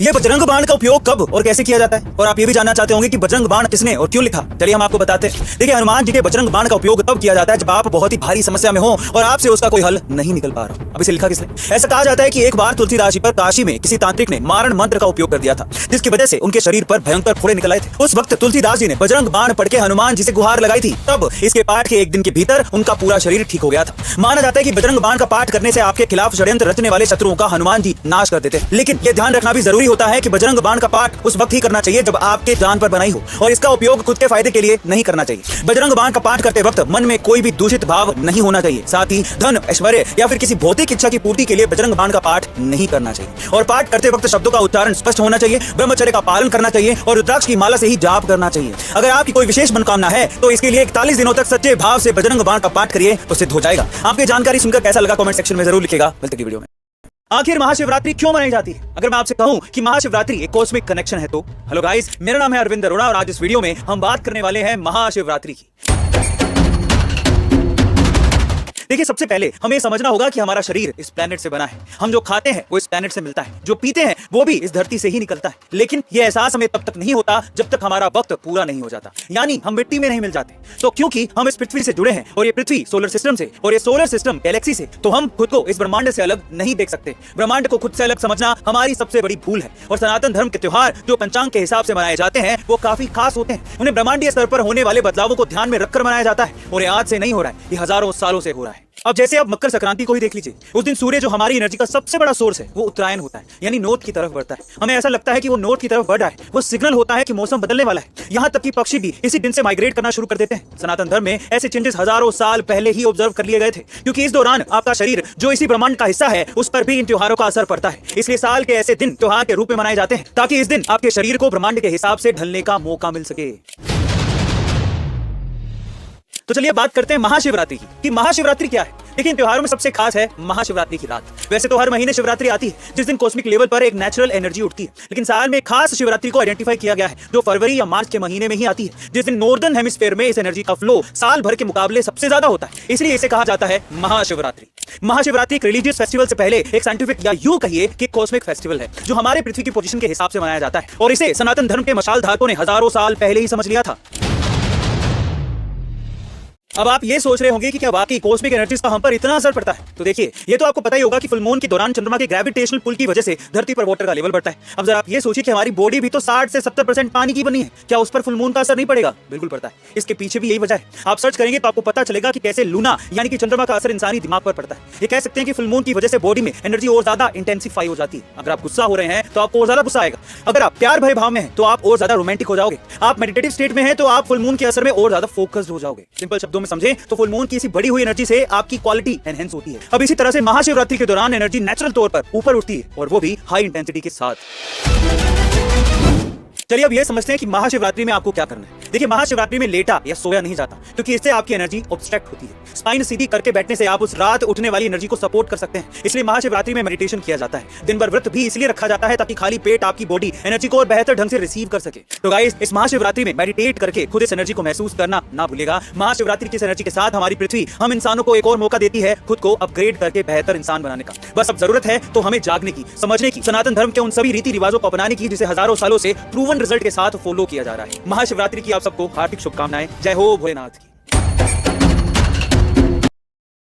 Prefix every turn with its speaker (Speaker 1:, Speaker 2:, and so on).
Speaker 1: ये बजरंग बाण का उपयोग कब और कैसे किया जाता है, और आप ये भी जानना चाहते होंगे कि बजरंग बाण किसने और क्यों लिखा। चलिए हम आपको बताते हैं। देखिए, हनुमान जी के बजरंग बाण का उपयोग तब किया जाता है जब आप बहुत ही भारी समस्या में हो और आपसे उसका कोई हल नहीं निकल पा रहा। अब इसे लिखा किसने? ऐसा कहा जाता है कि एक बार तुलसीदास जी पर काशी में किसी तांत्रिक ने मारण मंत्र का उपयोग कर दिया था, जिसकी वजह से उनके शरीर पर भयंकर फोड़े निकल आए थे। उस वक्त तुलसीदास जी ने बजरंग बाण पढ़ के हनुमान जी से गुहार लगाई थी। तब इसके पाठ के एक दिन के भीतर उनका पूरा शरीर ठीक हो गया था। माना जाता है कि बजरंग बाण का पाठ करने से आपके खिलाफ षड्यंत्र रचने वाले शत्रुओं का हनुमान जी नाश कर देते। लेकिन यह ध्यान रखना भी जरूरी होता है कि बजरंग बाण का पाठ उस वक्त ही करना चाहिए जब आपके जान पर बनाई हो, और इसका उपयोग खुद के फायदे के लिए नहीं करना चाहिए। बजरंग बाण का पाठ करते वक्त मन में कोई भी दूषित भाव नहीं होना चाहिए। साथ ही धन, ऐश्वर्य या फिर किसी भौतिक इच्छा की पूर्ति के लिए बजरंग बाण का पाठ नहीं करना चाहिए। और पाठ करते वक्त शब्दों का उच्चारण स्पष्ट होना चाहिए, ब्रह्मचर्य का पालन करना चाहिए और रुद्राक्ष की माला से ही जाप करना चाहिए। अगर आपकी कोई विशेष मनोकामना है तो इसके लिए 41 दिनों तक सच्चे भाव से बजरंग बाण का पाठ करिए तो सिद्ध हो जाएगा। आपकी जानकारी सुनकर कैसा लगा कमेंट सेक्शन में जरूर लिखेगा। मिलते हैं वीडियो में। आखिर महाशिवरात्रि क्यों मनाई जाती है? अगर मैं आपसे कहूं कि महाशिवरात्रि एक कॉस्मिक कनेक्शन है तो हेलो गाइस, मेरा नाम है अरविंद अरोड़ा और आज इस वीडियो में हम बात करने वाले हैं महाशिवरात्रि की। देखिए, सबसे पहले हमें समझना होगा कि हमारा शरीर इस प्लेनेट से बना है। हम जो खाते हैं वो इस प्लेनेट से मिलता है, जो पीते हैं वो भी इस धरती से ही निकलता है। लेकिन ये एहसास हमें तब तक नहीं होता जब तक हमारा वक्त पूरा नहीं हो जाता, यानी हम मिट्टी में नहीं मिल जाते। तो क्योंकि हम इस पृथ्वी से जुड़े हैं और ये पृथ्वी सोलर सिस्टम से और ये सोलर सिस्टम गैलेक्सी से, तो हम खुद को इस ब्रह्मांड से अलग नहीं देख सकते। ब्रह्मांड को खुद से अलग समझना हमारी सबसे बड़ी भूल है। और सनातन धर्म के त्योहार जो पंचांग के हिसाब से मनाए जाते हैं वो काफी खास होते हैं। उन्हें ब्रह्मांडीय स्तर पर होने वाले बदलावों को ध्यान में रखकर मनाया जाता है और ये आज से नहीं हो रहा है, ये हजारों सालों से हो रहा है। अब जैसे आप मकर संक्रांति को ही देख लीजिए, उस दिन सूर्य जो हमारी एनर्जी का सबसे बड़ा सोर्स है वो उत्तरायण होता है, यानी नॉर्थ की तरफ बढ़ता है। हमें ऐसा लगता है कि वो नॉर्थ की तरफ बढ़ रहा है, वो सिग्नल होता है कि मौसम बदलने वाला है। यहाँ तक कि पक्षी भी इसी दिन से माइग्रेट करना शुरू कर देते हैं। सनातन धर्म में ऐसे चेंजेस हजारों साल पहले ही ऑब्जर्व कर लिए गए थे, क्योंकि इस दौरान आपका शरीर जो इसी ब्रह्मांड का हिस्सा है उस पर भी इन त्योहारों का असर पड़ता है। इसलिए साल के ऐसे दिन त्योहार के रूप में मनाए जाते हैं ताकि इस दिन आपके शरीर को ब्रह्मांड के हिसाब से ढलने का मौका मिल सके। तो चलिए बात करते हैं महाशिवरात्रि की कि महाशिवरात्रि क्या है। देखिए, इन त्योहारों में सबसे खास है महाशिवरात्रि की रात। वैसे तो हर महीने शिवरात्रि आती है जिस दिन कॉस्मिक लेवल पर एक नेचुरल एनर्जी उठती है, लेकिन साल में खास शिवरात्रि को आइडेंटिफाई किया गया है जो फरवरी या मार्च के महीने में ही आती है, जिस दिन नॉर्दर्न हेमिस्फीयर में इस एनर्जी का फ्लो साल भर के मुकाबले सबसे ज्यादा होता है। इसलिए इसे कहा जाता है महाशिवरात्रि। महाशिवरात्रि एक रिलीजियस फेस्टिवल से पहले एक साइंटिफिक या यूं कहिए कि कॉस्मिक फेस्टिवल है जो हमारे पृथ्वी की पोजीशन के हिसाब से मनाया जाता है, और इसे सनातन धर्म के मशाल धारकों ने हजारों साल पहले ही समझ लिया था। अब आप ये सोच रहे होंगे कि क्या वाकई कॉस्मिक एनर्जीज का हम पर इतना असर पड़ता है? तो देखिए, ये तो आपको पता ही होगा कि फुल मून के दौरान चंद्रमा के ग्रेविटेशनल पुल की वजह से धरती पर वाटर का लेवल बढ़ता है। अब जरा आप ये सोचिए कि हमारी बॉडी भी तो 60 से 70% पानी की बनी है, क्या उस पर फुल मून का असर नहीं पड़ेगा? बिल्कुल पड़ता है। इसके पीछे भी यही वजह है। आप सर्च करेंगे तो आपको पता चलेगा कि कैसे लूना यानी कि चंद्रमा का असर इंसानी दिमाग पर पड़ता है। ये कह सकते हैं कि फुल मून की वजह से बॉडी में एनर्जी और ज्यादा इंटेंसिफाई हो जाती है। अगर आप गुस्सा हो रहे हैं तो आपको और ज्यादा गुस्सा आएगा। अगर आप प्यार भरे भाव में हैं तो आप और ज्यादा रोमांटिक हो जाओगे। आप मेडिटेटिव स्टेट में हैं तो आप फुल मून के असर में और ज्यादा फोकस्ड हो जाओगे। सिंपल शब्दों में समझे तो फुल मून की इसी बढ़ी हुई एनर्जी से आपकी क्वालिटी एनहेंस होती है। अब इसी तरह से महाशिवरात्रि के दौरान एनर्जी नेचुरल तौर पर ऊपर उठती है और वो भी हाई इंटेंसिटी के साथ। चलिए अब ये समझते हैं कि महाशिवरात्रि में आपको क्या करना है। देखिए, महाशिवरात्रि में लेटा या सोया नहीं जाता क्योंकि इससे आपकी एनर्जी ऑब्स्ट्रैक्ट होती है। स्पाइन सीधी करके बैठने से आप उस रात उठने वाली एनर्जी को सपोर्ट कर सकते हैं। इसलिए महाशिवरात्रि में मेडिटेशन किया जाता है। दिन भर व्रत भी इसलिए रखा जाता है ताकि खाली पेट आपकी बॉडी एनर्जी को और बेहतर ढंग से रिसीव कर सके। तो गाइस, इस महाशिवरात्रि में मेडिटेट करके खुद इस एनर्जी को महसूस करना ना भूलेगा। महाशिवरात्रि की इस एनर्जी के साथ हमारी पृथ्वी हम इंसानों को एक और मौका देती है खुद को अपग्रेड करके बेहतर इंसान बनाने का। बस अब जरूरत है तो हमें जागने की, समझने की, सनातन धर्म के उन सभी रीति रिवाजों को अपनाने की जिसे हजारों सालों से प्रूवन रिजल्ट के साथ फॉलो किया जा रहा है। महाशिवरात्रि की आप सबको हार्दिक शुभकामनाएं। जय हो भोलेनाथ की।